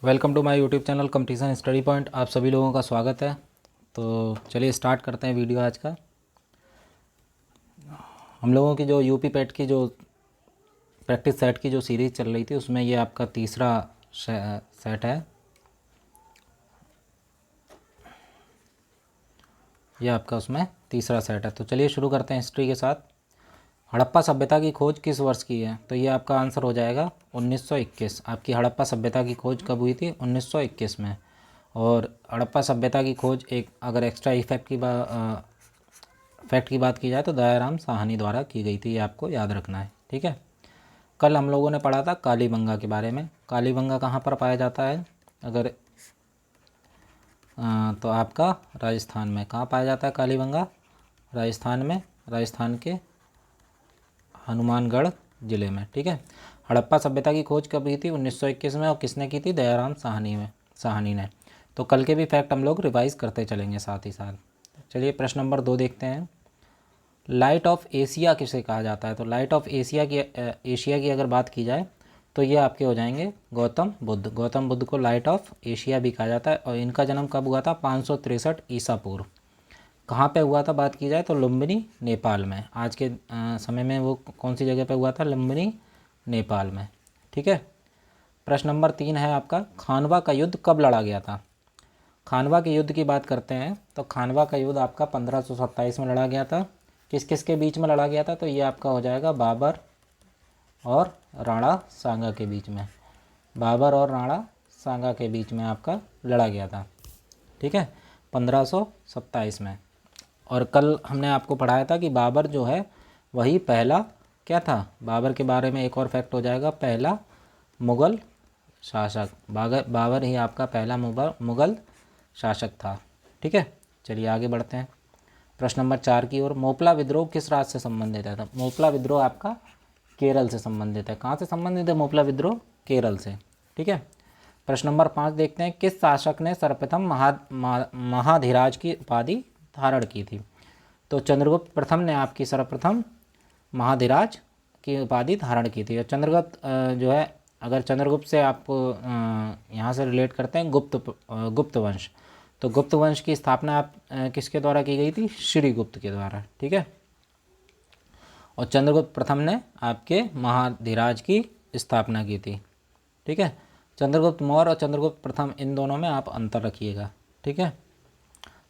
Welcome to my YouTube channel competition study point. आप सभी लोगों का स्वागत है। तो चलिए स्टार्ट करते हैं वीडियो आज का। हम लोगों की जो यूपी पेट की जो प्रैक्टिस सेट की जो सीरीज़ चल रही थी उसमें ये आपका तीसरा सेट है। ये आपका उसमें तीसरा सेट है। तो चलिए शुरू करते हैं हिस्ट्री के साथ। हड़प्पा सभ्यता की खोज किस वर्ष की है? तो ये आपका आंसर हो जाएगा 1921। आपकी हड़प्पा सभ्यता की खोज कब हुई थी? 1921 में। और हड़प्पा सभ्यता की खोज एक अगर एक्स्ट्रा फैक्ट की बात की जाए तो दयाराम साहनी द्वारा की गई थी। ये आपको याद रखना है, ठीक है। कल हम लोगों ने पढ़ा था कालीबंगा के बारे में। कालीबंगा कहाँ पर पाया जाता है? अगर तो आपका राजस्थान में। कहाँ पाया जाता है कालीबंगा? राजस्थान में, राजस्थान के हनुमानगढ़ ज़िले में, ठीक है। हड़प्पा सभ्यता की खोज कब हुई थी? 1921 में। और किसने की थी? दयाराम साहनी ने। तो कल के भी फैक्ट हम लोग रिवाइज करते चलेंगे साथ ही साथ। चलिए प्रश्न नंबर 2 देखते हैं। लाइट ऑफ एशिया किसे कहा जाता है? तो लाइट ऑफ एशिया की अगर बात की जाए तो ये आपके हो जाएंगे गौतम बुद्ध। गौतम बुद्ध को लाइट ऑफ एशिया भी कहा जाता है। और इनका जन्म कब हुआ था? 563 ईसा पूर्व। कहाँ पे हुआ था बात की जाए तो लुम्बिनी, नेपाल में। आज के समय में वो कौन सी जगह पे हुआ था? लुम्बिनी, नेपाल में, ठीक है। प्रश्न नंबर 3 है आपका, खानवा का युद्ध कब लड़ा गया था? खानवा के युद्ध की बात करते हैं तो खानवा का युद्ध आपका 1527 में लड़ा गया था। किस किस के बीच में लड़ा गया था? तो ये आपका हो जाएगा बाबर और राणा सांगा के बीच में। बाबर और राणा सांगा के बीच में आपका लड़ा गया था, ठीक है, 1527 में। और कल हमने आपको पढ़ाया था कि बाबर जो है वही पहला क्या था? बाबर के बारे में एक और फैक्ट हो जाएगा, पहला मुग़ल शासक। बाबर ही आपका पहला मुग़ल शासक था, ठीक है। चलिए आगे बढ़ते हैं प्रश्न नंबर 4 की ओर। मोपला विद्रोह किस राज्य से संबंधित है? तो मोपला विद्रोह आपका केरल से संबंधित है। कहाँ से संबंधित है मोपला विद्रोह? केरल से, ठीक है। प्रश्न नंबर 5 देखते हैं। किस शासक ने सर्वप्रथम महाधिराज की उपाधि धारण की थी? तो चंद्रगुप्त प्रथम ने आपकी सर्वप्रथम महाधिराज की उपाधि धारण की थी। और चंद्रगुप्त जो है, अगर चंद्रगुप्त से आप यहाँ से रिलेट करते हैं गुप्त वंश, तो गुप्त वंश की स्थापना आप किसके द्वारा की गई थी? श्रीगुप्त के द्वारा, ठीक है। और चंद्रगुप्त प्रथम ने आपके महाधिराज की स्थापना की थी, ठीक है। चंद्रगुप्त मौर्य और चंद्रगुप्त प्रथम, इन दोनों में आप अंतर रखिएगा, ठीक है।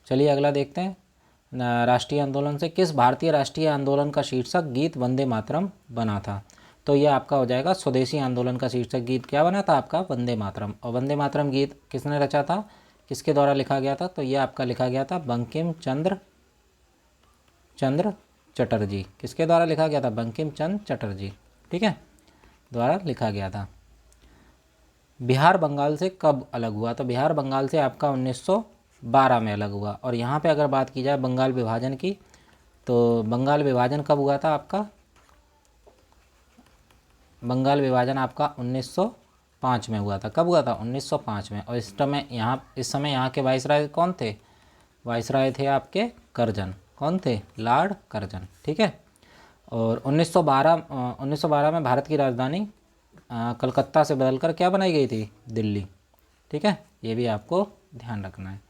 चलिए अगला देखते हैं। राष्ट्रीय आंदोलन से किस भारतीय राष्ट्रीय आंदोलन का शीर्षक गीत वंदे मातरम बना था? तो ये आपका हो जाएगा स्वदेशी आंदोलन का शीर्षक गीत क्या बना था? आपका वंदे मातरम। और वंदे मातरम गीत किसने रचा था? किसके द्वारा लिखा गया था? तो ये आपका लिखा गया था बंकिम चंद्र चटर्जी। किसके द्वारा लिखा गया था? बंकिम चंद्र चटर्जी, ठीक है, द्वारा लिखा गया था। बिहार बंगाल से कब अलग हुआ? तो बिहार बंगाल से आपका 1912 में अलग हुआ। और यहाँ पे अगर बात की जाए बंगाल विभाजन की, तो बंगाल विभाजन कब हुआ था आपका? बंगाल विभाजन आपका 1905 में हुआ था। कब हुआ था? 1905 में। और इस समय यहाँ के वाइसराय कौन थे? वाइसराय थे आपके करजन। कौन थे? लॉर्ड करजन, ठीक है। और 1912 में भारत की राजधानी कलकत्ता से बदलकर क्या बनाई गई थी? दिल्ली, ठीक है। ये भी आपको ध्यान रखना है।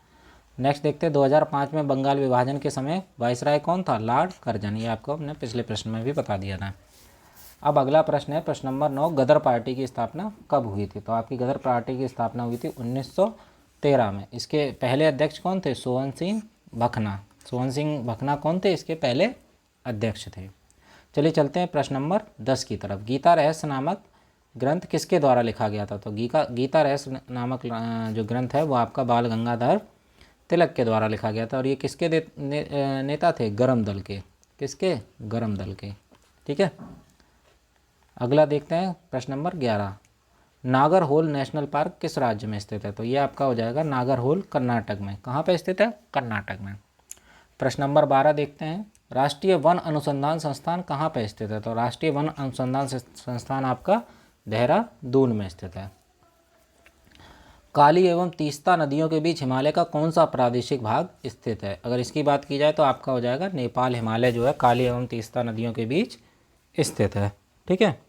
नेक्स्ट देखते हैं 2005 में बंगाल विभाजन के समय वाइसराय कौन था? लॉर्ड करजन। ये आपको हमने पिछले प्रश्न में भी बता दिया था। अब अगला प्रश्न है प्रश्न नंबर 9। गदर पार्टी की स्थापना कब हुई थी? तो आपकी गदर पार्टी की स्थापना हुई थी 1913 में। इसके पहले अध्यक्ष कौन थे? सोहन सिंह भखना। सोहन सिंह भखना कौन थे? इसके पहले अध्यक्ष थे। चलिए चलते हैं प्रश्न नंबर 10 की तरफ। गीता रहस्य नामक ग्रंथ किसके द्वारा लिखा गया था? तो गीता रहस्य नामक जो ग्रंथ है वो आपका बाल गंगाधर तिलक के द्वारा लिखा गया था। और ये किसके नेता थे? गरम दल के। किसके? गरम दल के, ठीक है। अगला देखते हैं प्रश्न नंबर 11। नागरहोल नेशनल पार्क किस राज्य में स्थित है? तो ये आपका हो जाएगा नागरहोल कर्नाटक में। कहाँ पे स्थित है? कर्नाटक में। प्रश्न नंबर 12 देखते हैं। राष्ट्रीय वन अनुसंधान संस्थान कहाँ पर स्थित है? तो राष्ट्रीय वन अनुसंधान संस्थान आपका देहरादून में स्थित है। काली एवं तीस्ता नदियों के बीच हिमालय का कौन सा प्रादेशिक भाग स्थित है? अगर इसकी बात की जाए तो आपका हो जाएगा नेपाल हिमालय जो है काली एवं तीस्ता नदियों के बीच स्थित है, ठीक है।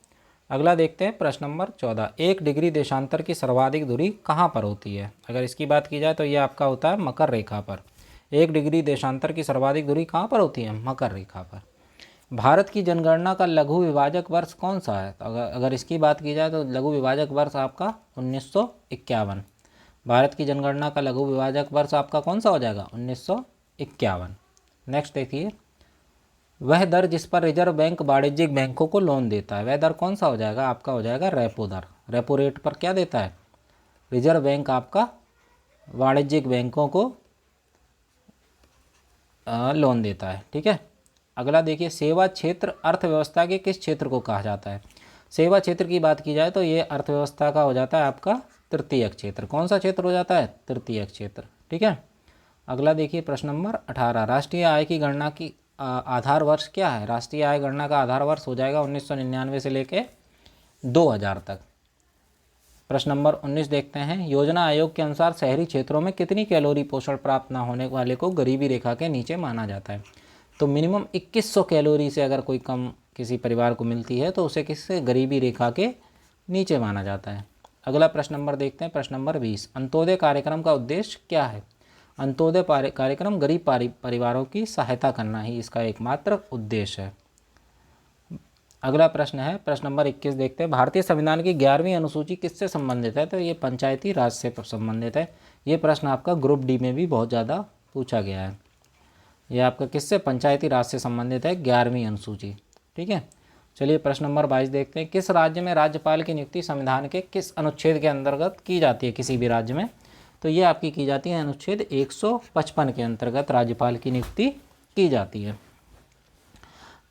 अगला देखते हैं प्रश्न नंबर 14। 1 डिग्री देशांतर की सर्वाधिक दूरी कहाँ पर होती है? अगर इसकी बात की जाए तो ये आपका होता है मकर रेखा पर। 1 डिग्री देशांतर की सर्वाधिक दूरी कहाँ पर होती है? मकर रेखा पर। भारत की जनगणना का लघु विभाजक वर्ष कौन सा है? तो अगर इसकी बात की जाए तो लघु विभाजक वर्ष आपका 1951। भारत की जनगणना का लघु विभाजक वर्ष आपका कौन सा हो जाएगा? 1951। नेक्स्ट देखिए, वह दर जिस पर रिजर्व बैंक वाणिज्यिक बैंकों को लोन देता है, वह दर कौन सा हो जाएगा? आपका हो जाएगा रेपो दर। रेपो रेट पर क्या देता है? रिजर्व बैंक आपका वाणिज्यिक बैंकों को लोन देता है। ठीक है। अगला देखिए, सेवा क्षेत्र अर्थव्यवस्था के किस क्षेत्र को कहा जाता है? सेवा क्षेत्र की बात की जाए तो ये अर्थव्यवस्था का हो जाता है आपका तृतीयक क्षेत्र। कौन सा क्षेत्र हो जाता है? तृतीयक क्षेत्र। ठीक है। अगला देखिए प्रश्न नंबर 18। राष्ट्रीय आय की गणना की आधार वर्ष क्या है? राष्ट्रीय आय गणना का आधार वर्ष हो जाएगा 1999 से लेके 2000 तक। प्रश्न नंबर 19 देखते हैं, योजना आयोग के अनुसार शहरी क्षेत्रों में कितनी कैलोरी पोषण प्राप्त न होने वाले को गरीबी रेखा के नीचे माना जाता है? तो मिनिमम 2100 कैलोरी से अगर कोई कम किसी परिवार को मिलती है तो उसे किससे? गरीबी रेखा के नीचे माना जाता है। अगला प्रश्न नंबर देखते हैं, प्रश्न नंबर 20। अंत्योदय कार्यक्रम का उद्देश्य क्या है? अंत्योदय कार्यक्रम गरीब परिवारों की सहायता करना ही इसका एकमात्र उद्देश्य है। अगला प्रश्न है प्रश्न नंबर 21 देखते हैं, भारतीय संविधान की 11वीं अनुसूची किससे संबंधित है? तो ये पंचायती राज से संबंधित है। ये प्रश्न आपका ग्रुप डी में भी बहुत ज़्यादा पूछा गया है। ये आपका किससे? पंचायती राज से संबंधित है 11वीं अनुसूची। ठीक है। चलिए प्रश्न नंबर 22 देखते हैं, किस राज्य में राज्यपाल की नियुक्ति संविधान के किस अनुच्छेद के अंतर्गत की जाती है? किसी भी राज्य में तो ये आपकी की जाती है अनुच्छेद 155 के अंतर्गत राज्यपाल की नियुक्ति की जाती है।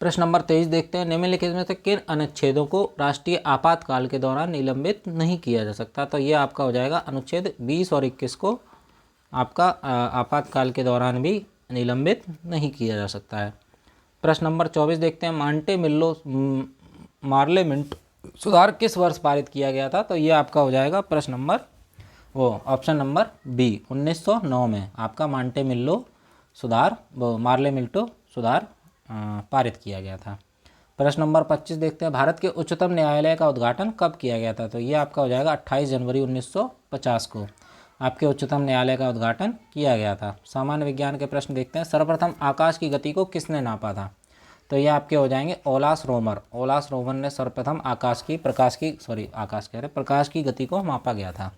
प्रश्न नंबर 23 देखते हैं, निम्नलिखित में से किन अनुच्छेदों को राष्ट्रीय आपातकाल के दौरान निलंबित नहीं किया जा सकता? तो ये आपका हो जाएगा अनुच्छेद 20 और 21 को आपका आपातकाल के दौरान भी निलंबित नहीं किया जा सकता है। प्रश्न नंबर 24 देखते हैं, मार्लेमेंट सुधार किस वर्ष पारित किया गया था? तो ये आपका हो जाएगा प्रश्न नंबर ऑप्शन नंबर बी 1909 में आपका मार्लेमेंटो सुधार पारित किया गया था। प्रश्न नंबर 25 देखते हैं, भारत के उच्चतम न्यायालय का उद्घाटन कब किया गया था? तो ये आपका हो जाएगा 28 जनवरी 1950 को आपके उच्चतम न्यायालय का उद्घाटन किया गया था। सामान्य विज्ञान के प्रश्न देखते हैं, सर्वप्रथम आकाश की गति को किसने नापा था? तो ये आपके हो जाएंगे ओलास रोमर ने सर्वप्रथम प्रकाश की गति को मापा गया था।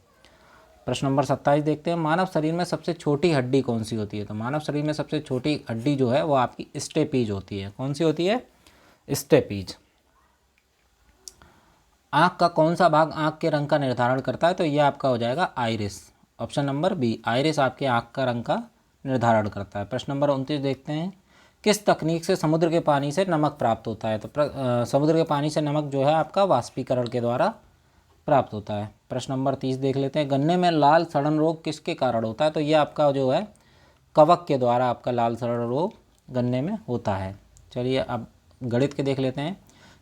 प्रश्न नंबर 27 देखते हैं, मानव शरीर में सबसे छोटी हड्डी कौन सी होती है? तो मानव शरीर में सबसे छोटी हड्डी जो है वो आपकी स्टेपीज होती है। कौन सी होती है? स्टेपीज। आँख का कौन सा भाग आँख के रंग का निर्धारण करता है? तो ये आपका हो जाएगा iris. Option number B, iris आपके आँख का रंग का निर्धारण करता है। प्रश्न नंबर 29 देखते हैं, किस तकनीक से समुद्र के पानी से नमक प्राप्त होता है? तो समुद्र के पानी से नमक जो है आपका वाष्पीकरण के द्वारा प्राप्त होता है। प्रश्न नंबर 30 देख लेते हैं, गन्ने में लाल सड़न रोग किसके कारण होता है? तो ये आपका जो है कवक के द्वारा आपका लाल सड़न रोग गन्ने में होता है। चलिए अब गणित के देख लेते हैं,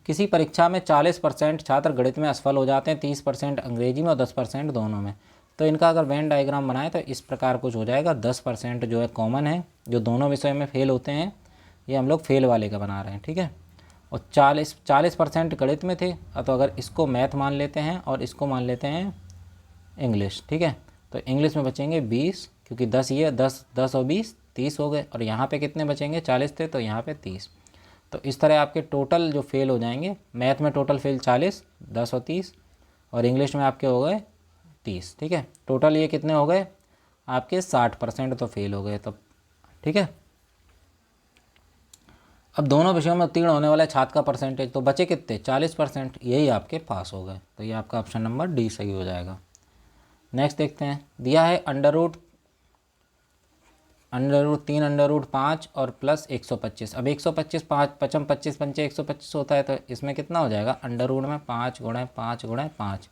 किसी परीक्षा में 40% छात्र गणित में असफल हो जाते हैं, 30% अंग्रेजी में और 10% दोनों में। तो इनका अगर वेन डायग्राम बनाए तो इस प्रकार कुछ हो जाएगा। 10% जो है कॉमन है, जो दोनों विषय में फेल होते हैं, ये हम लोग फेल वाले का बना रहे हैं। ठीक है। और 40% गणित में थे, तो अगर इसको मैथ मान लेते हैं और इसको मान लेते हैं इंग्लिश। ठीक है। तो इंग्लिश में बचेंगे 20, क्योंकि 10 ये 10 और 20 30 हो गए, और यहाँ पे कितने बचेंगे? 40 थे तो यहाँ पे 30। तो इस तरह आपके टोटल जो फेल हो जाएंगे, मैथ में टोटल फेल 40, 10 और 30, और इंग्लिश में आपके हो गए 30। ठीक है। टोटल ये कितने हो गए आपके? 60% तो फेल हो गए। तो ठीक है। अब दोनों विषयों में उत्तीर्ण होने वाले छात्र का परसेंटेज तो बचे कितने? 40%। यही आपके पास हो गए। तो ये आपका ऑप्शन नंबर डी सही हो जाएगा। नेक्स्ट देखते हैं, दिया है अंडर रूट 3 अंडर रूट 5 और प्लस 125। अब 125 5 पचम 25 पंचे 125 होता है, तो इसमें कितना हो जाएगा? अंडर रूट में 5 गुणे 5 गुणे 5।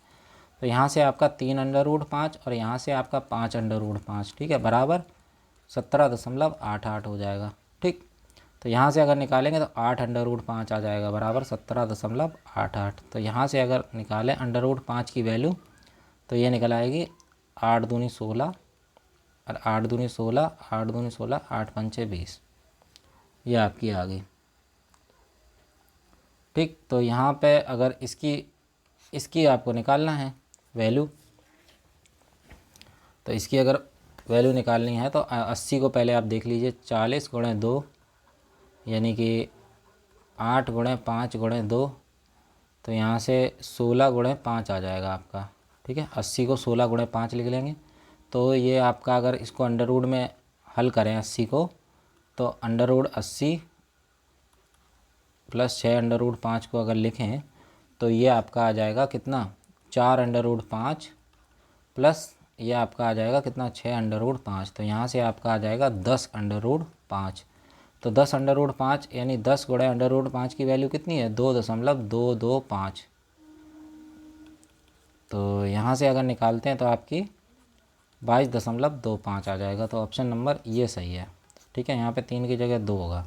तो यहाँ से आपका 3 अंडर रूट 5 और यहाँ से आपका 5 अंडर रूट 5। ठीक है, बराबर 17.88 हो जाएगा। ठीक। तो यहाँ से अगर निकालेंगे तो 8 अंडर रूट 5 आ जाएगा, बराबर 17.88। तो यहाँ से अगर निकालें अंडर रूट 5 की वैल्यू तो ये निकल आएगी 8 दूनी 16 और 8 दूनी 16, 8 दूनी 16, 8 पंचे 20, ये आपकी आ गई। ठीक। तो यहाँ पे अगर इसकी इसकी आपको निकालना है वैल्यू। तो इसकी अगर वैल्यू निकालनी है तो 80 को पहले आप देख लीजिए, 40 गुणे 2 यानी कि 8 गुणे 5 गुणे 2, तो यहाँ से 16 गुणे 5 आ जाएगा आपका। ठीक है, 80 को 16 गुणे 5 लिख लेंगे। तो ये आपका अगर इसको अंडर रूट में हल करें 80 को, तो under root 80 plus 6 under root 5 को अगर लिखें तो ये आपका आ जाएगा कितना, 4 अंडर रूट 5 प्लस ये आपका आ जाएगा कितना, 6 अंडर रूट 5। तो यहाँ से आपका आ जाएगा 10 अंडर रूट 5। तो 10 अंडर रूट 5 यानी 10 गुणे अंडर रूट 5 की वैल्यू कितनी है, 2.225। तो यहाँ से अगर निकालते हैं तो आपकी 22.25 आ जाएगा। तो ऑप्शन नंबर ये सही है। ठीक है, यहाँ पे 3 की जगह 2 होगा।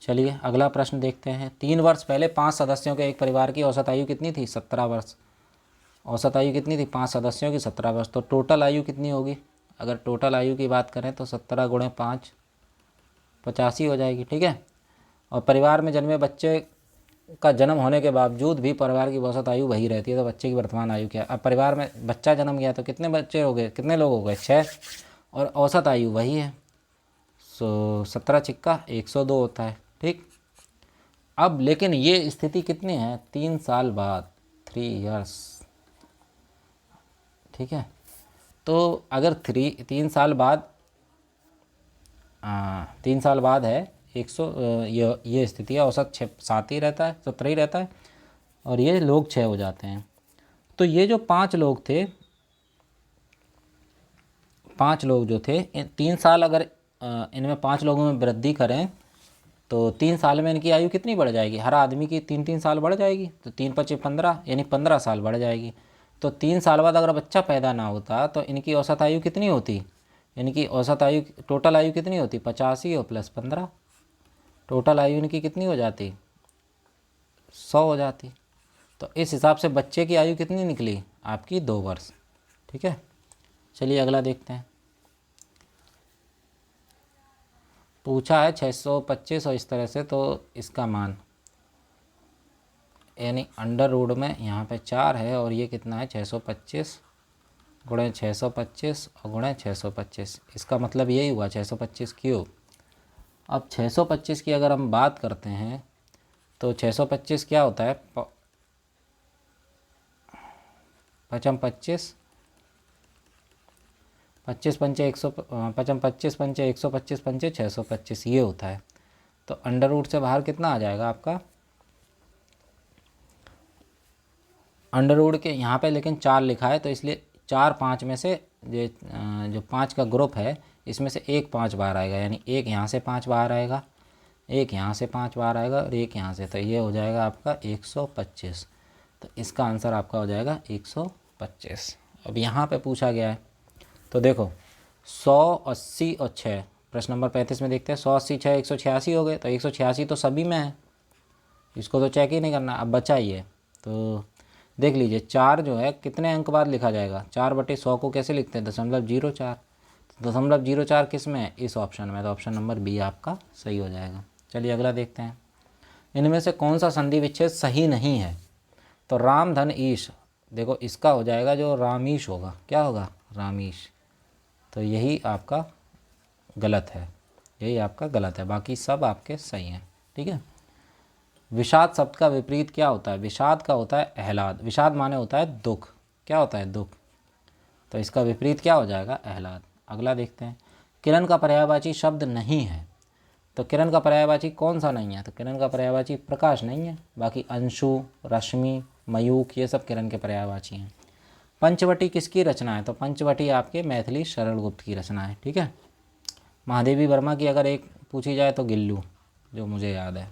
चलिए अगला प्रश्न देखते हैं। 3 वर्ष पहले 5 सदस्यों के एक परिवार की औसत आयु कितनी थी, 17 वर्ष। औसत आयु कितनी थी, 5 सदस्यों की 17 वर्ष। तो टोटल आयु कितनी होगी, अगर टोटल आयु की बात करें तो 17 गुणे 5 85 हो जाएगी। ठीक है, और परिवार में जन्मे बच्चे का जन्म होने के बावजूद भी परिवार की औसत आयु वही रहती है। तो बच्चे की वर्तमान आयु क्या है। अब परिवार में बच्चा जन्म गया तो कितने बच्चे हो गए, कितने लोग हो गए, 6, और औसत आयु वही है। 17 छिक्का 102 होता है। ठीक, अब लेकिन ये स्थिति कितनी है, 3 साल बाद, 3 इयर्स। ठीक है, तो अगर 3 साल बाद 3 साल बाद है 100, ये स्थिति है, औसत 7 ही रहता है, 17 ही रहता है, और ये लोग 6 हो जाते हैं। तो ये जो 5 लोग थे, 5 लोग जो थे, 3 साल अगर इनमें 5 लोगों में वृद्धि करें तो 3 साल में इनकी आयु कितनी बढ़ जाएगी, हर आदमी की 3-3 साल बढ़ जाएगी। तो 3 × 5 = 15 यानी 15 साल बढ़ जाएगी। तो 3 साल बाद अगर बच्चा पैदा ना होता तो इनकी औसत आयु कितनी होती, इनकी औसत आयु, टोटल आयु कितनी होती, 85 और प्लस 15, टोटल आयु इनकी कितनी हो जाती, 100 हो जाती। तो इस हिसाब से बच्चे की आयु कितनी निकली आपकी, 2 वर्ष। ठीक है, चलिए अगला देखते हैं। पूछा है 625 और इस तरह से, तो इसका मान यानी अंडर रूट में यहाँ पे 4 है और ये कितना है, 625 गुणे 625 और गुणे 625। इसका मतलब यही हुआ 625 क्यूब। अब 625 की अगर हम बात करते हैं तो 625 क्या होता है, 25 25 पंचे 125 पंचे 625 ये होता है। तो अंडर रूट से बाहर कितना आ जाएगा आपका, अंडर रूट के यहाँ पे लेकिन 4 लिखा है तो इसलिए 4 5 में से जो 5 का ग्रुप है इसमें से एक 5 बाहर आएगा, यानी एक यहाँ से 5 बाहर आएगा, एक यहाँ से 5 बाहर आएगा और एक यहाँ से। तो ये हो जाएगा आपका 125। तो इसका आंसर आपका हो जाएगा 125। अब यहाँ पे पूछा गया है तो देखो 100, 80 और 6, प्रश्न नंबर 35 में देखते हैं। 100, 80, 6 186 हो गए। तो 186 तो सभी में है, इसको तो चेक ही नहीं करना। अब बचा ये, तो देख लीजिए 4 जो है कितने अंक बाद लिखा जाएगा, 4/100 को कैसे लिखते हैं, 0.04। 0.04 किस में है, इस ऑप्शन में। तो ऑप्शन नंबर बी आपका सही हो जाएगा। चलिए अगला देखते हैं। इनमें से कौन सा संधि विच्छेद सही नहीं है, तो राम धन ईश, देखो इसका हो जाएगा जो रामीश होगा, क्या होगा, रामीश। तो यही आपका गलत है, यही आपका गलत है, बाकी सब आपके सही हैं। ठीक है, विषाद शब्द का विपरीत क्या होता है, विषाद का होता है आह्लाद। विषाद माने होता है दुख, क्या होता है, दुख। तो इसका विपरीत क्या हो जाएगा, आह्लाद। अगला देखते हैं। किरण का पर्यायवाची शब्द नहीं है, तो किरण का पर्यायवाची कौन सा नहीं है, तो किरण का पर्यायवाची प्रकाश नहीं है, बाकी अंशु, रश्मि, मयूख ये सब किरण के पर्यायवाची हैं। पंचवटी किसकी रचना है, तो पंचवटी आपके मैथिली शरण गुप्त की रचना है। ठीक है, महादेवी वर्मा की अगर एक पूछी जाए तो गिल्लू, जो मुझे याद है।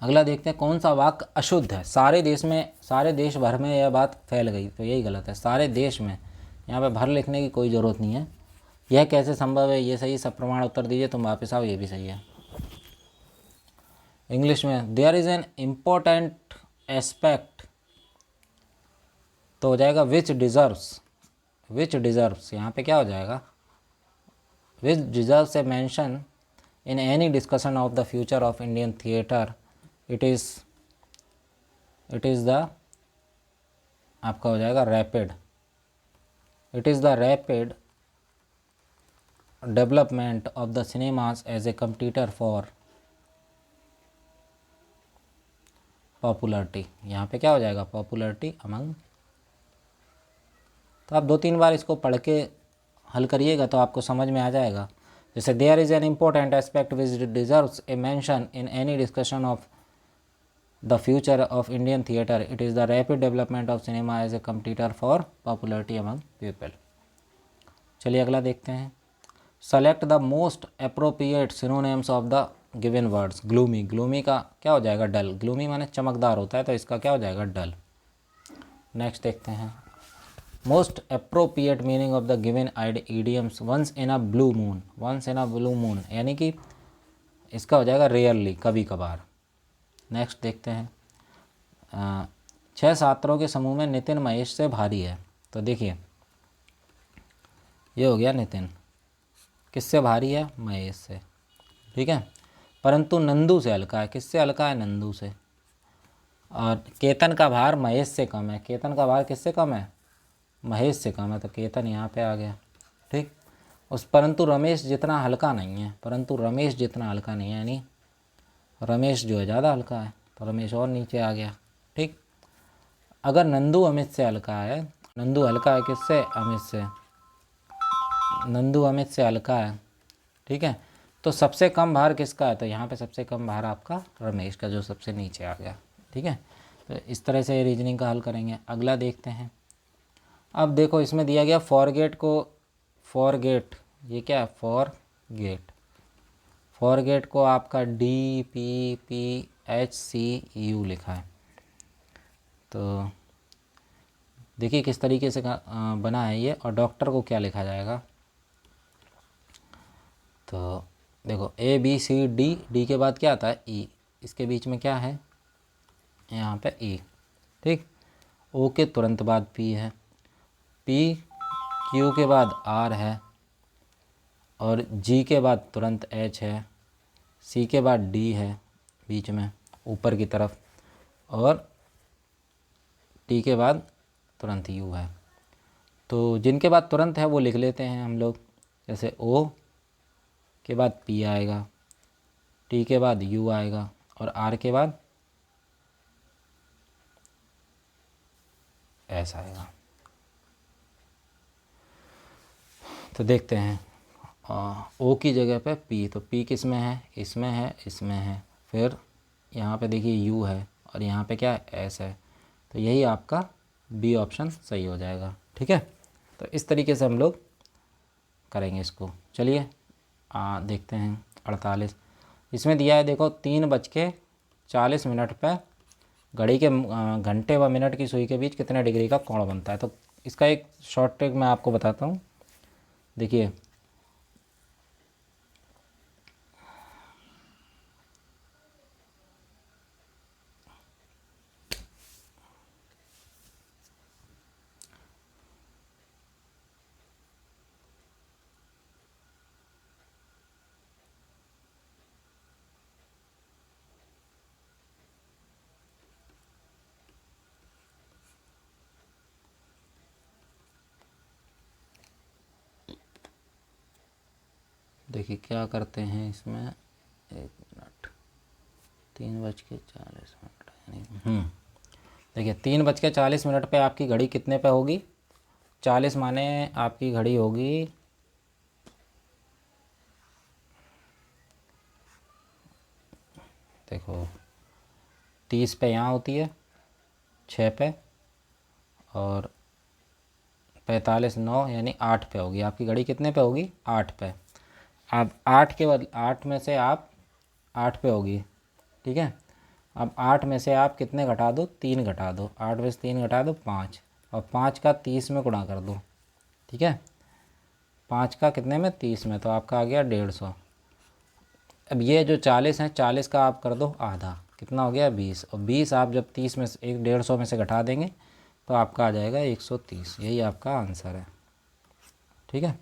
अगला देखते हैं। कौन सा वाक्य अशुद्ध है, सारे देश में, सारे देश भर में यह बात फैल गई, तो यही गलत है। सारे देश में, यहाँ पे भर लिखने की कोई ज़रूरत नहीं है। यह कैसे संभव है, ये सही, सब प्रमाण उत्तर दीजिए, तुम वापस आओ, ये भी सही है। इंग्लिश में there is an important aspect, तो हो जाएगा विच डिज़र्व्स, विच डिज़र्व्स, यहाँ पे क्या हो जाएगा, which deserves a mention in any discussion of the future of Indian theatre it is the आपका हो जाएगा rapid, it is the rapid development of the cinemas as a competitor for popularity. यहाँ पे क्या हो जाएगा, पॉपुलरिटी अमंग। तो आप 2-3 बार इसको पढ़ के हल करिएगा तो आपको समझ में आ जाएगा। जैसे there is an important aspect which deserves a mention in any discussion of the future of Indian theatre, it is the rapid development of cinema as a competitor for popularity among people. चलिए अगला देखते हैं। Select the most appropriate synonyms of the given words. Gloomy, gloomy का क्या हो जाएगा, डल। Gloomy माने चमकदार होता है, तो इसका क्या हो जाएगा, डल। नेक्स्ट देखते हैं। Most appropriate meaning of the given idioms, once in a blue moon. Once in a blue moon यानी कि इसका हो जाएगा रेयरली, कभी कभार। नेक्स्ट देखते हैं। 6 छात्रों के समूह में नितिन महेश से भारी है। तो देखिए ये हो गया नितिन, किससे भारी है, महेश से, ठीक है। परंतु नंदू से हल्का है, किससे हल्का है, नंदू से। और केतन का भार महेश से कम है, केतन का भार किससे कम है, महेश से कम है, तो केतन यहाँ पे आ गया, ठीक। उस परंतु रमेश जितना हल्का नहीं है, परंतु रमेश जितना हल्का नहीं है, यानी रमेश जो है ज़्यादा हल्का है, तो रमेश और नीचे आ गया, ठीक। अगर नंदू अमित से हल्का है, नंदू हल्का है किससे, अमित से, नंदू अमित से हल्का है, ठीक है। तो सबसे कम भार किसका है, तो यहाँ पे सबसे कम भार आपका रमेश का, जो सबसे नीचे आ गया, ठीक है। तो इस तरह से रीजनिंग का हल करेंगे। अगला देखते हैं। अब देखो इसमें दिया गया फॉरगेट को, फॉरगेट ये क्या है, फॉरगेट, फॉरगेट को आपका DPPHCU लिखा है। तो देखिए किस तरीके से बना है ये, और डॉक्टर को क्या लिखा जाएगा। तो देखो ABCD, डी के बाद क्या आता है, ई, इसके बीच में क्या है, यहाँ पे ई, ठीक। ओ के तुरंत बाद पी है, पी क्यू के बाद आर है, और जी के बाद तुरंत एच है, सी के बाद डी है बीच में ऊपर की तरफ, और टी के बाद तुरंत यू है। तो जिनके बाद तुरंत है वो लिख लेते हैं हम लोग, जैसे ओ के बाद पी आएगा, टी के बाद यू आएगा, और आर के बाद एस आएगा। तो देखते हैं, ओ की जगह पे पी, तो पी किस में है, इसमें है, इसमें है, फिर यहाँ पे देखिए यू है, और यहाँ पे क्या है, एस है। तो यही आपका बी ऑप्शन सही हो जाएगा, ठीक है। तो इस तरीके से हम लोग करेंगे इसको। चलिए देखते हैं 48। इसमें दिया है देखो 3:40 पे घड़ी के घंटे व मिनट की सुई के बीच कितने डिग्री का कोण बनता है। तो इसका एक शॉर्ट ट्रिक मैं आपको बताता हूँ। देखिए देखिए क्या करते हैं इसमें, 1 मिनट, 3:40 यानी देखिए 3:40 पे आपकी घड़ी कितने पे होगी, 40 माने आपकी घड़ी होगी, देखो 30 पे यहाँ होती है, 6 पे, और 45 9 यानी 8 पे होगी आपकी घड़ी, कितने पे होगी, 8 पे। अब 8 के बाद 8 में से आप 8 पे होगी, ठीक है। अब 8 में से आप कितने घटा दो, 3 घटा दो, 8 में से 3 घटा दो 5, और 5 का 30 में गुणा कर दो, ठीक है। 5 का कितने में, 30 में, तो आपका आ गया 150। अब ये जो 40 है, 40 का आप कर दो आधा, कितना हो गया 20, और 20 आप जब 30 में से 150 में से घटा देंगे तो आपका आ जाएगा 130। यही आपका आंसर है, ठीक है।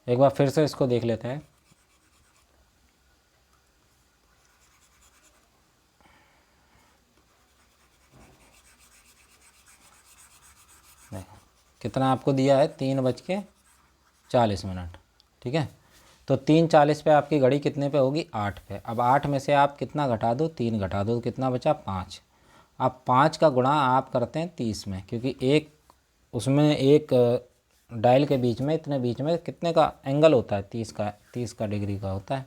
एक बार फिर से इसको देख लेते हैं। कितना आपको दिया है, 3:40। ठीक है, तो 3:40 पे आपकी घड़ी कितने पे होगी, 8 पे। अब 8 में से आप कितना घटा दो, 3 घटा दो, कितना बचा, 5। अब 5 का गुणा आप करते हैं 30 में, क्योंकि एक उसमें एक डायल के बीच में, इतने बीच में कितने का एंगल होता है, 30 का डिग्री का होता है,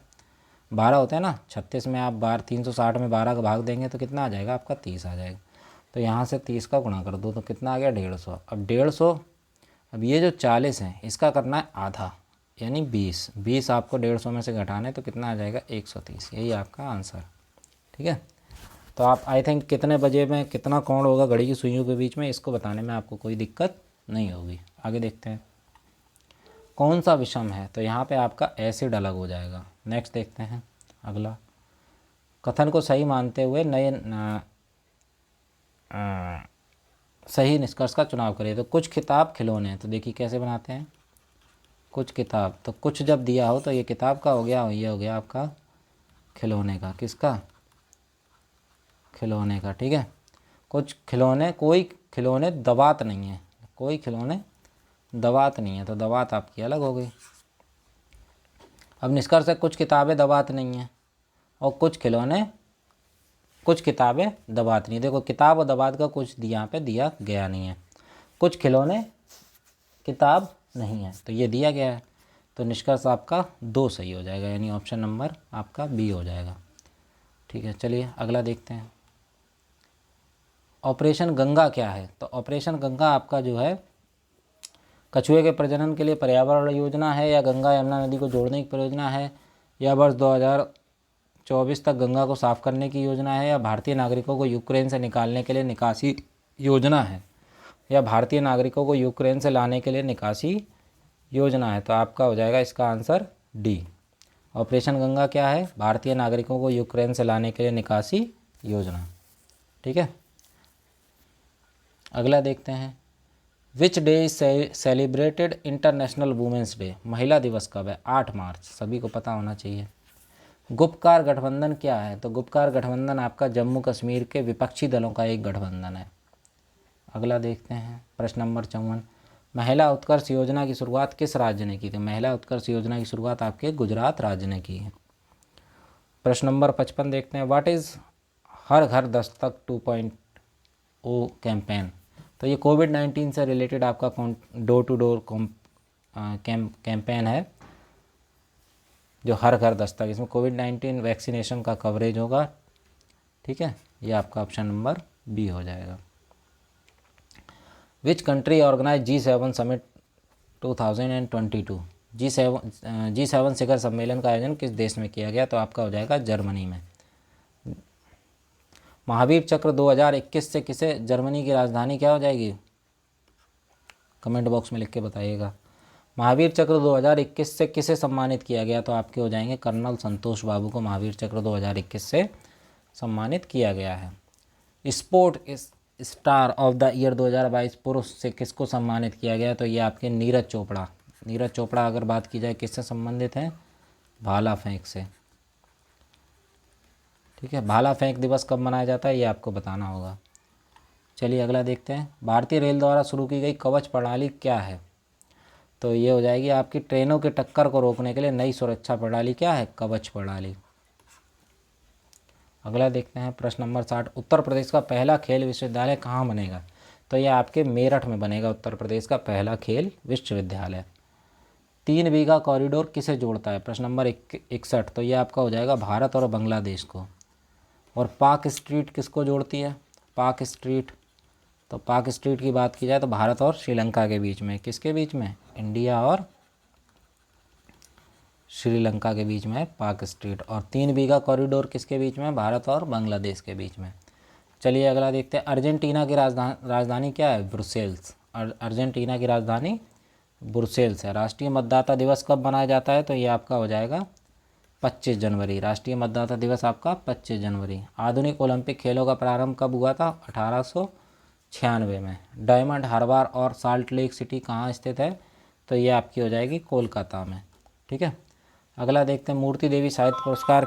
12 होते हैं ना। 36 में आप 360 में 12 का भाग देंगे तो कितना आ जाएगा आपका, 30 आ जाएगा। तो यहाँ से 30 का गुणा कर दो तो कितना आ गया, 150। अब 150, अब ये जो 40 है इसका करना है आधा, यानी 20 आपको 150 में से घटाना है तो कितना आ जाएगा, 130। यही आपका आंसर। ठीक है, तो आप आई थिंक कितने बजे में कितना कोण होगा घड़ी की सुइयों के बीच में, इसको बताने में आपको कोई दिक्कत नहीं होगी। आगे देखते हैं, कौन सा विषम है, तो यहाँ पे आपका एसिड अलग हो जाएगा। नेक्स्ट देखते हैं अगला, कथन को सही मानते हुए नए सही निष्कर्ष का चुनाव करिए। तो कुछ किताब खिलौने हैं, तो देखिए कैसे बनाते हैं, कुछ किताब, तो कुछ जब दिया हो तो ये किताब का हो गया, ये हो गया आपका खिलौने का, किसका, खिलौने का। ठीक है, कुछ खिलौने, कोई खिलौने दबात नहीं है, कोई खिलौने दबात नहीं है, तो दबात आपकी अलग हो गई। अब निष्कर्ष है कुछ किताबें दबात नहीं हैं और कुछ खिलौने, कुछ किताबें दबात नहीं। देखो किताब और दबात का कुछ यहाँ पे दिया गया नहीं है, कुछ खिलौने किताब नहीं है तो ये दिया गया है, तो निष्कर्ष आपका 2 सही हो जाएगा, यानी ऑप्शन नंबर आपका बी हो जाएगा। ठीक है, चलिए अगला देखते हैं, ऑपरेशन गंगा क्या है। तो ऑपरेशन गंगा आपका जो है कछुए के प्रजनन के लिए पर्यावरण योजना है, या गंगा यमुना नदी को जोड़ने की परियोजना है, या वर्ष 2024 तक गंगा को साफ करने की योजना है, या भारतीय नागरिकों को यूक्रेन से निकालने के लिए निकासी योजना है, या भारतीय नागरिकों को यूक्रेन से लाने के लिए निकासी योजना है। तो आपका हो जाएगा इसका आंसर डी। ऑपरेशन गंगा क्या है, भारतीय नागरिकों को यूक्रेन से लाने के लिए निकासी योजना। ठीक है, अगला देखते हैं, which day is celebrated international women's day. महिला दिवस कब है, 8 मार्च, सभी को पता होना चाहिए। गुपकार गठबंधन क्या है, तो गुपकार गठबंधन आपका जम्मू कश्मीर के विपक्षी दलों का एक गठबंधन है। अगला देखते हैं, प्रश्न नंबर 54, महिला उत्कर्ष योजना की शुरुआत किस राज्य ने की थी। महिला उत्कर्ष योजना की शुरुआत आपके गुजरात राज्य ने की है। प्रश्न नंबर 55 देखते हैं, व्हाट इज़ हर घर दस्तक 2.0 कैंपेन। तो ये कोविड-19 से रिलेटेड आपका डोर टू डोर कैंपेन है, जो हर घर दस्तक, इसमें कोविड-19 वैक्सीनेशन का कवरेज होगा। ठीक है, ये आपका ऑप्शन नंबर बी हो जाएगा। Which country organize G7 summit 2022। G7 शिखर सम्मेलन का आयोजन किस देश में किया गया, तो आपका हो जाएगा जर्मनी में। महावीर चक्र 2021 से किसे, जर्मनी की राजधानी क्या हो जाएगी, कमेंट बॉक्स में लिख के बताइएगा। महावीर चक्र 2021 से किसे सम्मानित किया गया, तो आपके हो जाएंगे कर्नल संतोष बाबू को महावीर चक्र 2021 से सम्मानित किया गया है। Sport star of the year 2022 पुरुष से किसको सम्मानित किया गया, तो ये आपके नीरज चोपड़ा। नीरज चोपड़ा अगर बात की जाए किससे संबंधित है, भाला फेंक से। ठीक है, भाला फेंक दिवस कब मनाया जाता है ये आपको बताना होगा। चलिए अगला देखते हैं, भारतीय रेल द्वारा शुरू की गई कवच प्रणाली क्या है, तो ये हो जाएगी आपकी ट्रेनों के टक्कर को रोकने के लिए नई सुरक्षा प्रणाली क्या है, कवच प्रणाली। अगला देखते हैं, प्रश्न नंबर 60, उत्तर प्रदेश का पहला खेल विश्वविद्यालय कहाँ बनेगा, तो ये आपके मेरठ में बनेगा उत्तर प्रदेश का पहला खेल विश्वविद्यालय। 3 बीघा कॉरिडोर किसे जोड़ता है, प्रश्न नंबर 61, तो ये आपका हो जाएगा भारत और बांग्लादेश को। और पाक स्ट्रीट किसको जोड़ती है, पाक स्ट्रीट, तो पाक स्ट्रीट की बात की जाए तो भारत और श्रीलंका के बीच में, किसके बीच में, इंडिया और श्रीलंका के बीच में पाक स्ट्रीट। और 3 बीघा कॉरिडोर किसके बीच में, भारत और बांग्लादेश के बीच में। चलिए अगला देखते हैं, अर्जेंटीना की राजधानी क्या है, ब्रुसेल्स। अर्जेंटीना की राजधानी ब्रुसेल्स है। राष्ट्रीय मतदाता दिवस कब मनाया जाता है, तो ये आपका हो जाएगा 25 जनवरी। राष्ट्रीय मतदाता दिवस आपका 25 जनवरी। आधुनिक ओलंपिक खेलों का प्रारंभ कब हुआ था, 1896 में। डायमंड हार्बर और साल्ट लेक सिटी कहाँ स्थित है, तो ये आपकी हो जाएगी कोलकाता में। ठीक है, अगला देखते हैं, मूर्ति देवी साहित्य पुरस्कार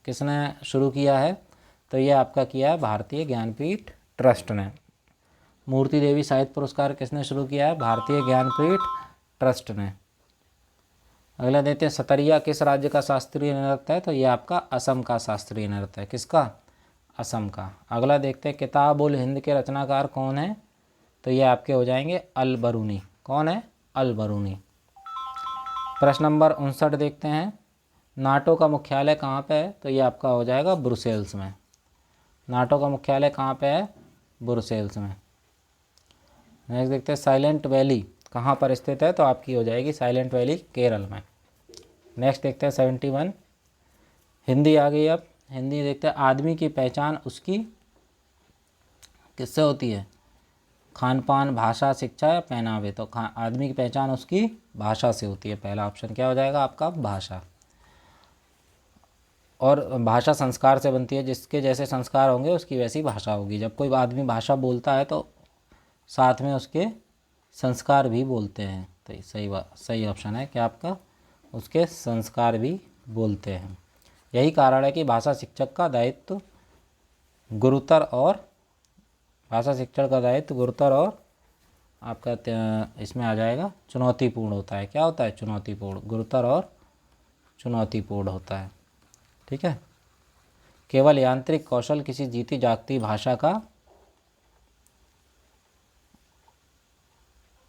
किसने शुरू किया है, तो ये आपका किया है भारतीय ज्ञानपीठ ट्रस्ट ने। मूर्ति देवी साहित्य पुरस्कार किसने शुरू किया है? भारतीय ज्ञानपीठ ट्रस्ट ने। अगला देते हैं, सतरिया किस राज्य का शास्त्रीय नृत्य है? तो ये आपका असम का शास्त्रीय नृत्य है। किसका? असम का। अगला देखते हैं, किताब उल हिंद के रचनाकार कौन है? तो ये आपके हो जाएंगे अल बरूनी। कौन है? अल बरूनी। प्रश्न नंबर 59 देखते हैं, नाटो का मुख्यालय कहाँ पे है? तो ये आपका हो जाएगा ब्रुसेल्स में। नाटो का मुख्यालय कहाँ पे है? ब्रुसेल्स में। नेक्स्ट देखते हैं, साइलेंट वैली कहाँ पर स्थित है? तो आपकी हो जाएगी साइलेंट वैली केरल में। नेक्स्ट देखते हैं 71, हिंदी आ गई। अब हिंदी देखते हैं, आदमी की पहचान उसकी किससे होती है? खान पान, भाषा, शिक्षा या पहनावे? तो आदमी की पहचान उसकी भाषा से होती है। पहला ऑप्शन क्या हो जाएगा आपका? भाषा। और भाषा संस्कार से बनती है, जिसके जैसे संस्कार होंगे उसकी वैसी भाषा होगी। जब कोई आदमी भाषा बोलता है तो साथ में उसके संस्कार भी बोलते हैं। तो सही ऑप्शन है क्या आपका? उसके संस्कार भी बोलते हैं। यही कारण है कि भाषा शिक्षक का दायित्व गुरुतर और आपका इसमें आ जाएगा चुनौतीपूर्ण होता है। क्या होता है? चुनौतीपूर्ण। गुरुतर और चुनौतीपूर्ण होता है। ठीक है। केवल यांत्रिक कौशल किसी जीती जागती भाषा का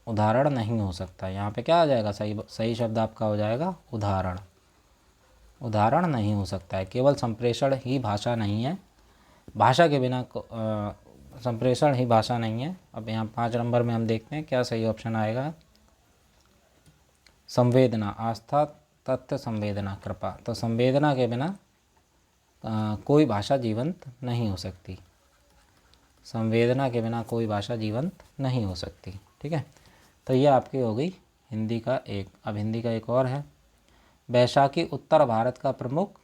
उदाहरण नहीं हो सकता। यहाँ पे क्या आ जाएगा? सही शब्द आपका हो जाएगा उदाहरण। उदाहरण नहीं हो सकता है। केवल संप्रेषण ही भाषा नहीं है। भाषा के बिना संप्रेषण ही भाषा नहीं है। अब यहाँ 5 नंबर में हम देखते हैं क्या सही ऑप्शन आएगा। संवेदना, आस्था, तथ्य, संवेदना, कृपा। तो संवेदना के बिना कोई भाषा जीवंत नहीं हो सकती। संवेदना के बिना कोई भाषा जीवंत नहीं हो सकती। ठीक है। तो ये आपकी हो गई हिंदी का एक। अब हिंदी का एक और है, बैसाखी उत्तर भारत का प्रमुख,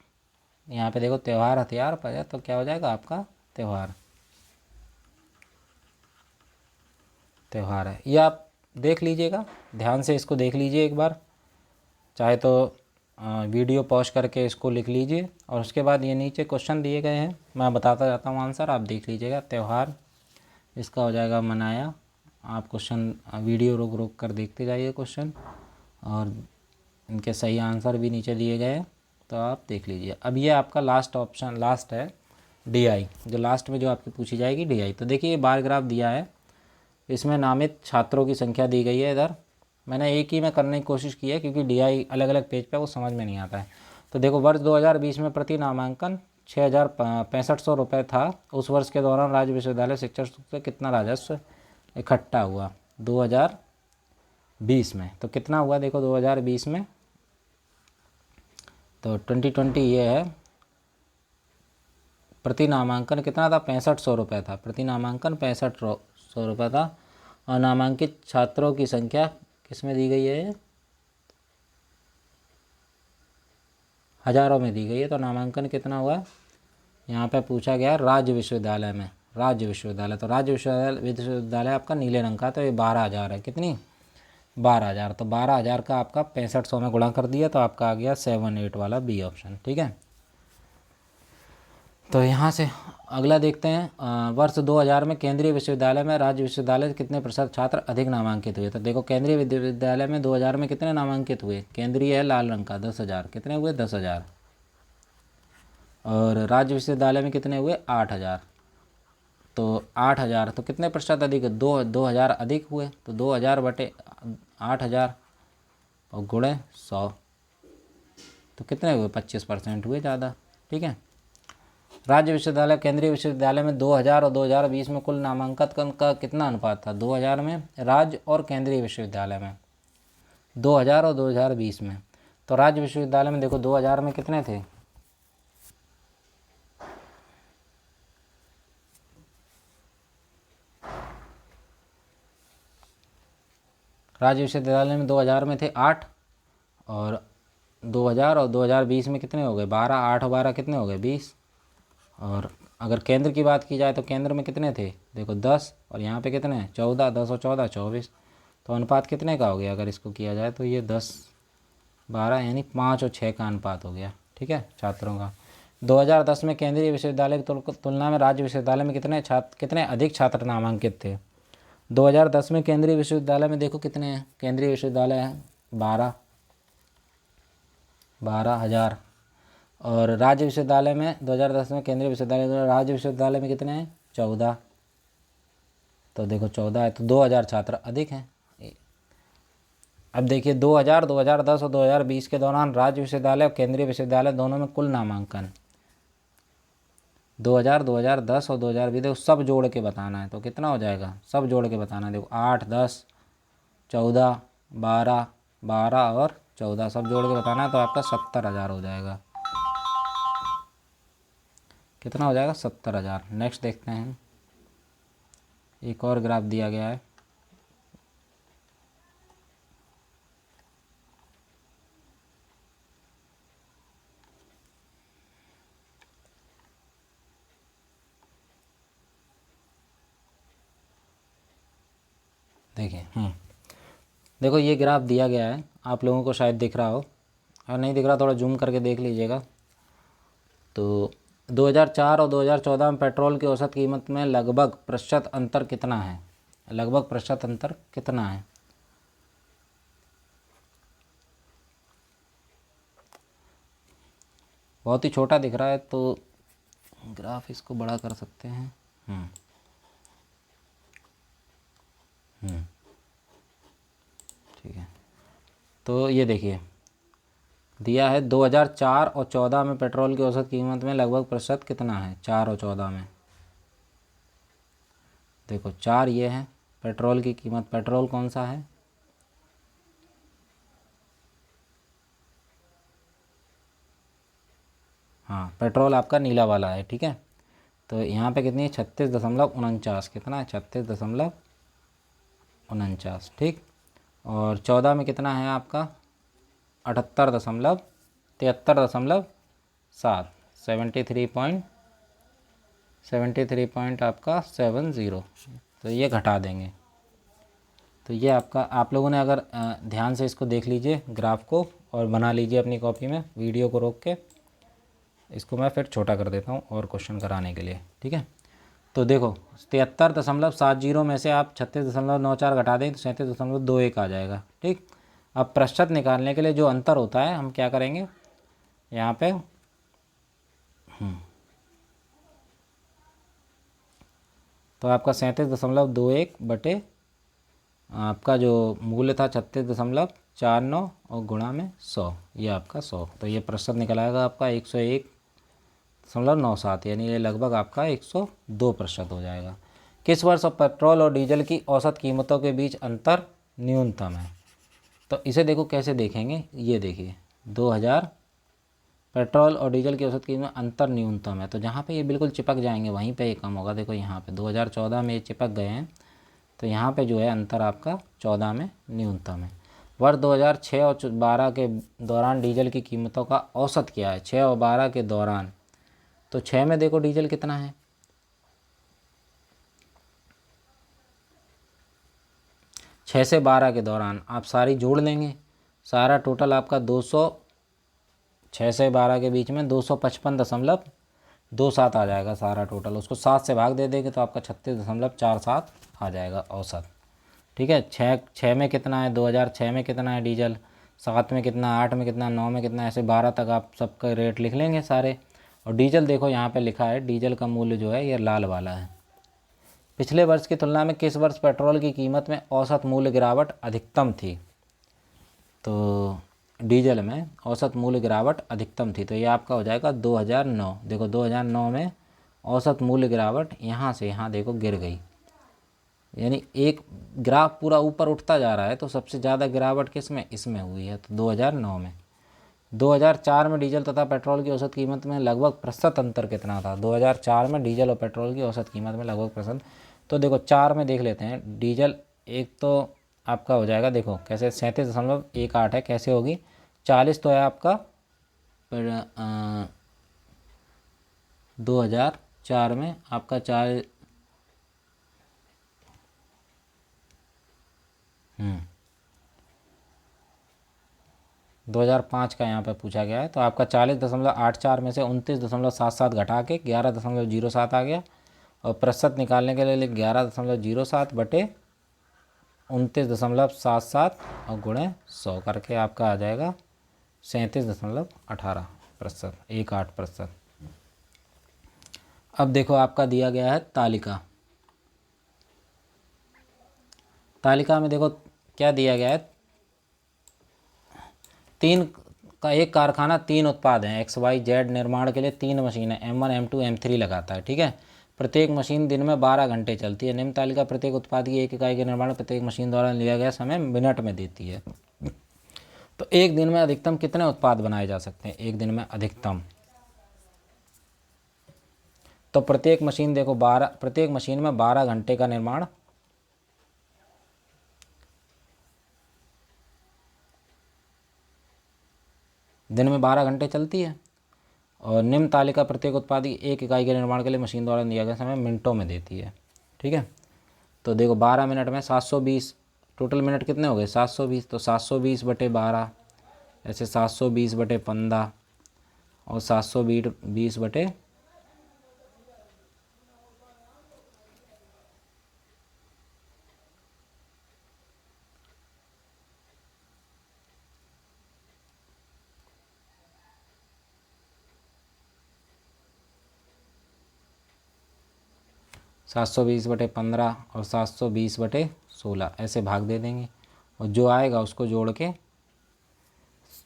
यहाँ पे देखो त्यौहार हथियार पर है, तो क्या हो जाएगा आपका? त्यौहार। त्यौहार है। ये आप देख लीजिएगा, ध्यान से इसको देख लीजिए एक बार, चाहे तो वीडियो पॉज करके इसको लिख लीजिए, और उसके बाद ये नीचे क्वेश्चन दिए गए हैं, मैं बताता जाता हूँ आंसर, आप देख लीजिएगा। त्यौहार इसका हो जाएगा मनाया। आप क्वेश्चन वीडियो रोक रोक कर देखते जाइए क्वेश्चन, और इनके सही आंसर भी नीचे दिए गए हैं, तो आप देख लीजिए। अब ये आपका लास्ट ऑप्शन, लास्ट है DI, जो लास्ट में जो आपकी पूछी जाएगी DI। तो देखिए ये बार ग्राफ दिया है, इसमें नामित छात्रों की संख्या दी गई है। इधर मैंने एक ही में करने की कोशिश की है, क्योंकि DI अलग अलग पेज पे वो समझ में नहीं आता है। तो देखो, वर्ष 2020 में प्रति नामांकन 6,6500 रुपये था। उस वर्ष के दौरान राज्य विश्वविद्यालय शिक्षा शुल्क से कितना राजस्व इकट्ठा हुआ 2020 में? तो कितना हुआ देखो 2020 में, तो 2020 ये है, प्रति नामांकन कितना था? 6500 रुपये था। प्रति नामांकन 6500 रुपये था। और नामांकित छात्रों की संख्या किस में दी गई है? हज़ारों में दी गई है। तो नामांकन कितना हुआ? यहाँ पे पूछा गया राज्य विश्वविद्यालय में, राज्य विश्वविद्यालय। तो राज्य विश्वविद्यालय आपका नीले रंग का, तो ये 12,000 है। कितनी? 12,000। तो 12,000 का आपका 6500 में गुणा कर दिया, तो आपका आ गया 78 वाला बी ऑप्शन। ठीक है। तो यहाँ से अगला देखते हैं, वर्ष 2000 में केंद्रीय विश्वविद्यालय में राज्य विश्वविद्यालय कितने प्रतिशत छात्र अधिक नामांकित हुए? तो देखो, केंद्रीय विश्वविद्यालय में 2000 में कितने नामांकित हुए? केंद्रीय है लाल रंग का, 10,000। कितने हुए? 10,000। और राज्य विश्वविद्यालय में कितने हुए? 8,000। तो 8,000 तो कितने प्रतिशत अधिक? 2,000 अधिक हुए। तो 2,000 बटे 8,000 और गुणे 100, तो कितने हुए? 25% हुए ज़्यादा। ठीक है। राज्य विश्वविद्यालय केंद्रीय विश्वविद्यालय में 2000 और 2020 में कुल नामांकन का कितना अनुपात था? 2000 में राज्य और केंद्रीय विश्वविद्यालय में, 2000 और 2020 में। तो राज्य विश्वविद्यालय में देखो 2000 में कितने थे? राज्य विश्वविद्यालय में 2000 में थे 8, और 2000 और 2020 में कितने हो गए? 12। 8 और 12 कितने हो गए? 20। और अगर केंद्र की बात की जाए तो केंद्र में कितने थे? देखो 10, और यहाँ पे कितने? 14। 10 और 14 24। तो अनुपात कितने का हो गया अगर इसको किया जाए? तो ये 10 12 यानी 5 और 6 का अनुपात हो गया। ठीक है, छात्रों का। 2010 में केंद्रीय विश्वविद्यालय की तुलना में राज्य विश्वविद्यालय में कितने अधिक छात्र नामांकित थे? 2010 में केंद्रीय विश्वविद्यालय में देखो कितने हैं, केंद्रीय विश्वविद्यालय हैं 12,000। और राज्य विश्वविद्यालय में 2010 में केंद्रीय विश्वविद्यालय, राज्य विश्वविद्यालय में कितने हैं 14। तो देखो 14 है तो 2,000 छात्र अधिक हैं। अब देखिए 2000, 2010 और 2020 के दौरान राज्य विश्वविद्यालय और केंद्रीय विश्वविद्यालय दोनों में कुल नामांकन 2000, 2010 और 2020 देखो सब जोड़ के बताना है। तो कितना हो जाएगा, सब जोड़ के बताना है। देखो 8, 10, 14, 12, 12 और 14 सब जोड़ के बताना है। तो आपका 70,000 हो जाएगा। कितना हो जाएगा 70,000। नेक्स्ट देखते हैं, एक और ग्राफ दिया गया है। देखिए देखो ये ग्राफ दिया गया है, आप लोगों को शायद दिख रहा हो, और नहीं दिख रहा थोड़ा जूम करके देख लीजिएगा। तो 2004 और 2014 में पेट्रोल की औसत कीमत में लगभग प्रतिशत अंतर कितना है, लगभग प्रतिशत अंतर कितना है। बहुत ही छोटा दिख रहा है तो ग्राफ इसको बड़ा कर सकते हैं। ठीक है, तो ये देखिए दिया है 2004 और 14 में पेट्रोल की औसत कीमत में लगभग प्रतिशत कितना है, 4 और 14 में। देखो 4 ये है पेट्रोल की कीमत, पेट्रोल कौन सा है, हाँ पेट्रोल आपका नीला वाला है। ठीक है, तो यहाँ पे कितनी है 36.49, कितना है 36.49। ठीक, और 14 में कितना है आपका 73.7, 73 पॉइंट आपका 70। तो ये घटा देंगे। तो ये आपका, आप लोगों ने अगर ध्यान से इसको देख लीजिए ग्राफ को और बना लीजिए अपनी कॉपी में, वीडियो को रोक के। इसको मैं फिर छोटा कर देता हूँ और क्वेश्चन कराने के लिए। ठीक है, तो देखो 73.70 में से आप 36.94 घटा दें तो 37.21 आ जाएगा। ठीक, अब प्रतिशत निकालने के लिए जो अंतर होता है हम क्या करेंगे, यहाँ पे तो आपका 37.21 बटे आपका जो मूल्य था 36.49 और गुणा में 100, ये आपका 100। तो ये प्रतिशत निकल आएगा आपका 101.97, यानी ये लगभग आपका 102% हो जाएगा। किस वर्ष पेट्रोल और डीजल की औसत कीमतों के बीच अंतर न्यूनतम है। तो इसे देखो कैसे देखेंगे, ये देखिए 2000 पेट्रोल और डीजल की औसत कीमत अंतर न्यूनतम है। तो जहाँ पे ये बिल्कुल चिपक जाएंगे वहीं पे ये कम होगा। देखो यहाँ पे 2014 में ये चिपक गए हैं, तो यहाँ पे जो है अंतर आपका 14 में न्यूनतम है। वर्ष 2006 और 12 के दौरान डीजल की कीमतों का औसत क्या है, 6 और 12 के दौरान। तो 6 में देखो डीजल कितना है, 6 से 12 के दौरान आप सारी जोड़ लेंगे, सारा टोटल आपका 6 से 12 के बीच में 255.27 आ जाएगा सारा टोटल। उसको 7 से भाग दे देंगे तो आपका 36.47 आ जाएगा औसत। ठीक है, 6 में कितना है 2006 में कितना है डीजल, 7 में कितना, 8 में कितना, 9 में कितना, ऐसे 12 तक आप सबका रेट लिख लेंगे सारे। और डीजल देखो यहाँ पे लिखा है, डीजल का मूल्य जो है ये लाल वाला है। पिछले वर्ष की तुलना में किस वर्ष पेट्रोल की कीमत में औसत मूल्य गिरावट अधिकतम थी। तो डीजल में औसत मूल्य गिरावट अधिकतम थी, तो ये आपका हो जाएगा 2009। देखो 2009 में औसत मूल्य गिरावट यहाँ से यहाँ देखो गिर गई, यानी एक ग्राफ पूरा ऊपर उठता जा रहा है, तो सबसे ज़्यादा गिरावट किस में, इसमें हुई है, तो 2009 में। 2004 में डीजल तथा पेट्रोल की औसत कीमत में लगभग प्रतिशत अंतर कितना था। 2004 में डीजल और पेट्रोल की औसत कीमत में लगभग प्रतिशत, तो देखो 4 में देख लेते हैं। डीजल एक तो आपका हो जाएगा, देखो कैसे 37.18 है, कैसे होगी 40 तो है आपका 2004 में आपका 4 2005 का यहाँ पे पूछा गया है, तो आपका 40.84 में से 29.77 घटा के 11.07 आ गया। और प्रतिशत निकालने के लिए 11.07 बटे 29.77 और गुणे 100 करके आपका आ जाएगा 37.18%, 18%। अब देखो आपका दिया गया है तालिका। तालिका में देखो क्या दिया गया है, एक कारखाना 3 उत्पाद हैं XYZ निर्माण के लिए 3 मशीनें M1 M2 M3 लगाता है। ठीक है, प्रत्येक मशीन दिन में 12 घंटे चलती है। निम्न तालिका प्रत्येक उत्पाद की एक इकाई के निर्माण प्रत्येक मशीन द्वारा लिया गया समय मिनट में देती है। तो एक दिन में अधिकतम कितने उत्पाद बनाए जा सकते हैं? एक दिन में अधिकतम, तो प्रत्येक मशीन देखो प्रत्येक मशीन में 12 घंटे का निर्माण, दिन में 12 घंटे चलती है। और निम्न तालिका प्रत्येक उत्पाद की एक इकाई के निर्माण के लिए मशीन द्वारा दिया गया समय मिनटों में देती है। ठीक है, तो देखो 12 मिनट में 720, टोटल मिनट कितने हो गए 720, तो 720/12 ऐसे 720/15 और 720 720/15 और 720/16 ऐसे भाग दे देंगे और जो आएगा उसको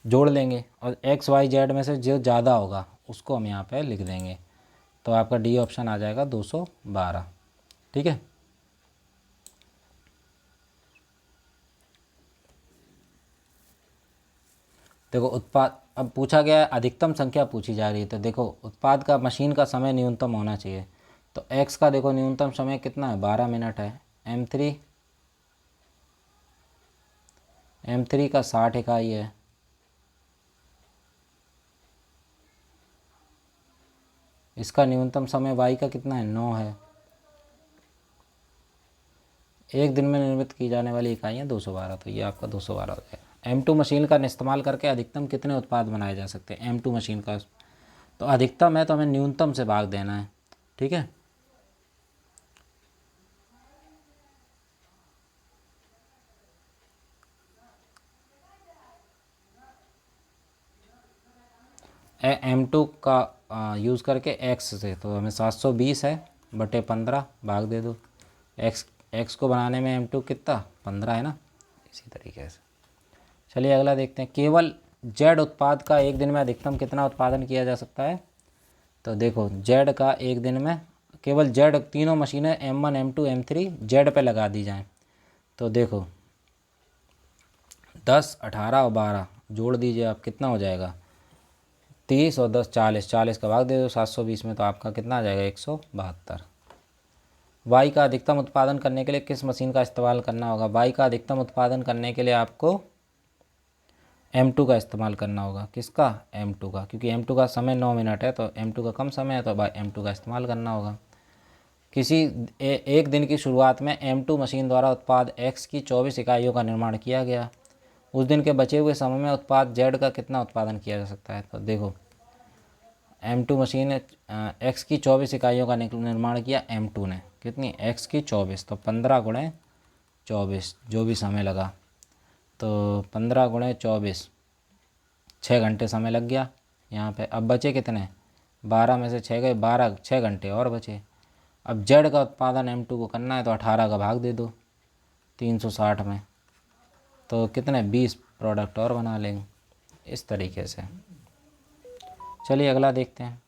जोड़ लेंगे और XYZ में से जो ज़्यादा होगा उसको हम यहाँ पे लिख देंगे। तो आपका डी ऑप्शन आ जाएगा 212। ठीक है, देखो उत्पाद अब पूछा गया है, अधिकतम संख्या पूछी जा रही है। तो देखो उत्पाद का मशीन का समय न्यूनतम होना चाहिए। तो X का देखो न्यूनतम समय कितना है 12 मिनट है। M3 का 60 इकाई है। इसका न्यूनतम समय Y का कितना है 9 है। एक दिन में निर्मित की जाने वाली इकाइयाँ 212, तो ये आपका 212 हो जाएगा। M2 मशीन का इस्तेमाल करके अधिकतम कितने उत्पाद बनाए जा सकते हैं? M2 मशीन का तो अधिकतम है तो हमें न्यूनतम से भाग देना है। ठीक है, M2 का यूज़ करके X से, तो हमें 720 है बटे 15 भाग दे दो। X को बनाने में M2 कितना 15 है ना, इसी तरीके से। चलिए अगला देखते हैं, केवल Z उत्पाद का एक दिन में अधिकतम कितना उत्पादन किया जा सकता है? तो देखो Z का एक दिन में केवल Z, तीनों मशीनें M1 M2 M3 Z पे लगा दी जाएं। तो देखो 10, 18 और 12 जोड़ दीजिए आप, कितना हो जाएगा 30 और 10 40, 40 का भाग दे दो 720 में, तो आपका कितना आ जाएगा 172। वाई का अधिकतम उत्पादन करने के लिए किस मशीन का इस्तेमाल करना होगा? वाई का अधिकतम उत्पादन करने के लिए आपको M2 का इस्तेमाल करना होगा। किसका? M2 का, क्योंकि M2 का समय 9 मिनट है, तो M2 का कम समय है, तो भाई M2 का इस्तेमाल करना होगा। किसी एक दिन की शुरुआत में M2 मशीन द्वारा उत्पाद X की 24 इकाइयों का निर्माण किया गया। उस दिन के बचे हुए समय में उत्पाद Z का कितना उत्पादन किया जा सकता है? तो देखो M2 मशीन ने X की 24 इकाइयों का निर्माण किया M2 ने, कितनी X की 24, तो 15 गुणे 24 जो भी समय लगा, तो 15 गुणे 24 6 घंटे समय लग गया यहाँ पे। अब बचे कितने 12 में से 6 गए, 12 6 घंटे और बचे। अब Z का उत्पादन M2 को करना है, तो 18 का भाग दे दो 360 में, तो कितने 20 प्रोडक्ट और बना लेंगे इस तरीके से। चलिए अगला देखते हैं,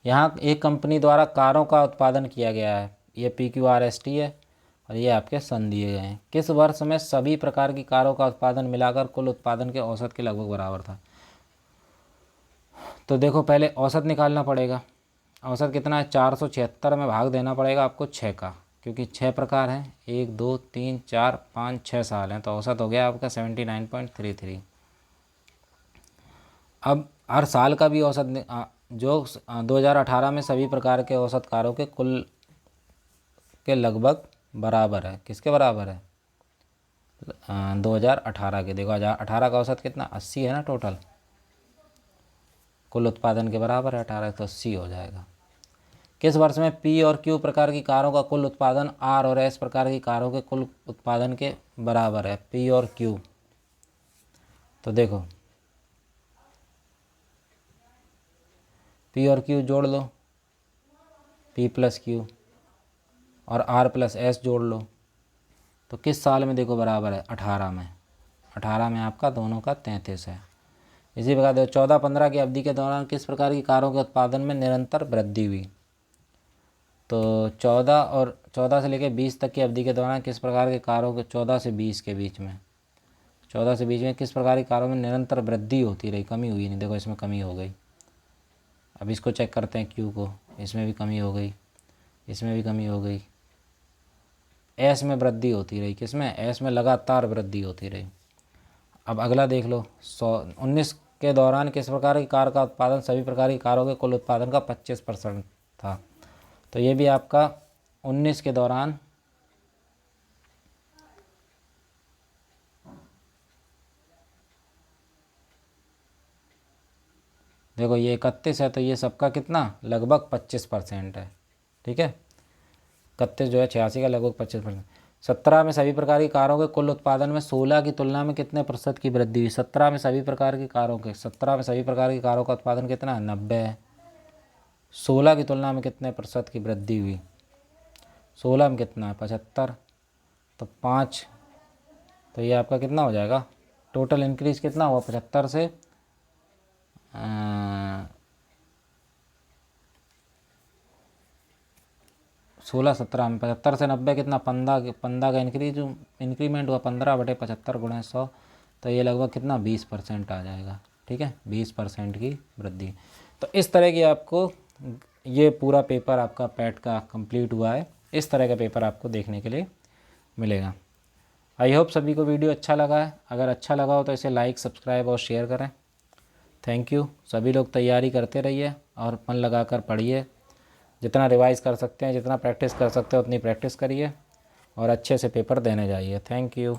यहाँ एक कंपनी द्वारा कारों का उत्पादन किया गया है। ये PQRST है और ये आपके सन दिए गए हैं। किस वर्ष में सभी प्रकार की कारों का उत्पादन मिलाकर कुल उत्पादन के औसत के लगभग बराबर था? तो देखो पहले औसत निकालना पड़ेगा। औसत कितना है 476 में भाग देना पड़ेगा आपको 6 का, क्योंकि 6 प्रकार हैं, 1 2 3 4 5 6 साल हैं, तो औसत हो गया आपका 79.33। अब हर साल का भी औसत जो 2018 में सभी प्रकार के औसत कारों के कुल के लगभग बराबर है। किसके बराबर है? 2018 के। देखो 2018 का औसत कितना 80 है ना, टोटल कुल उत्पादन के बराबर है 18, तो 80 हो जाएगा। किस वर्ष में पी और क्यू प्रकार की कारों का कुल उत्पादन आर और एस प्रकार की कारों के कुल उत्पादन के बराबर है? पी और क्यू, तो देखो पी और क्यू जोड़ लो, पी प्लस क्यू, और आर प्लस एस जोड़ लो, तो किस साल में देखो बराबर है? 18 में। 18 में आपका दोनों का 33 है। इसी प्रकार देखो 14-15 की अवधि के दौरान किस प्रकार की कारों के उत्पादन में निरंतर वृद्धि हुई? तो 14 से लेकर 20 तक की अवधि के दौरान किस प्रकार के कारों के 14 से 20 के बीच में, 14 से 20 में किस प्रकार की कारों में निरंतर वृद्धि होती रही, कमी हुई नहीं? देखो इसमें कमी हो गई। अब इसको चेक करते हैं क्यू को, इसमें भी कमी हो गई, इसमें भी कमी हो गई। एस में वृद्धि होती रही, किसमें? एस में लगातार वृद्धि होती रही। अब अगला देख लो, 19 के दौरान किस प्रकार की कार का उत्पादन सभी प्रकार की कारों के कुल उत्पादन का 25% था? तो ये भी आपका 19 के दौरान देखो ये 31 है, तो ये सबका कितना? लगभग 25% है। ठीक है, 31 जो है 86 का लगभग 25%। 17 में सभी प्रकार की कारों के कुल उत्पादन में 16 की तुलना में कितने प्रतिशत की वृद्धि हुई? 17 में सभी प्रकार की कारों के 17 में सभी प्रकार की कारों का उत्पादन कितना है? 90 है। 16 की तुलना में कितने प्रतिशत की वृद्धि हुई? 16 में कितना है? 75, तो 5, तो ये आपका कितना हो जाएगा? टोटल इंक्रीज कितना हुआ? 75 से 16, 17 में 75 से 90 कितना? 15 का इंक्रीमेंट हुआ, 15/75 × 100, तो ये लगभग कितना? 20% आ जाएगा। ठीक है, 20% की वृद्धि। तो इस तरह की आपको ये पूरा पेपर आपका पैट का कंप्लीट हुआ है। इस तरह का पेपर आपको देखने के लिए मिलेगा। आई होप सभी को वीडियो अच्छा लगा है। अगर अच्छा लगा हो तो इसे लाइक, सब्सक्राइब और शेयर करें। Thank you. सभी लोग तैयारी करते रहिए और मन लगाकर पढ़िए। जितना रिवाइज कर सकते हैं, जितना प्रैक्टिस कर सकते हो उतनी प्रैक्टिस करिए और अच्छे से पेपर देने जाइए। Thank you.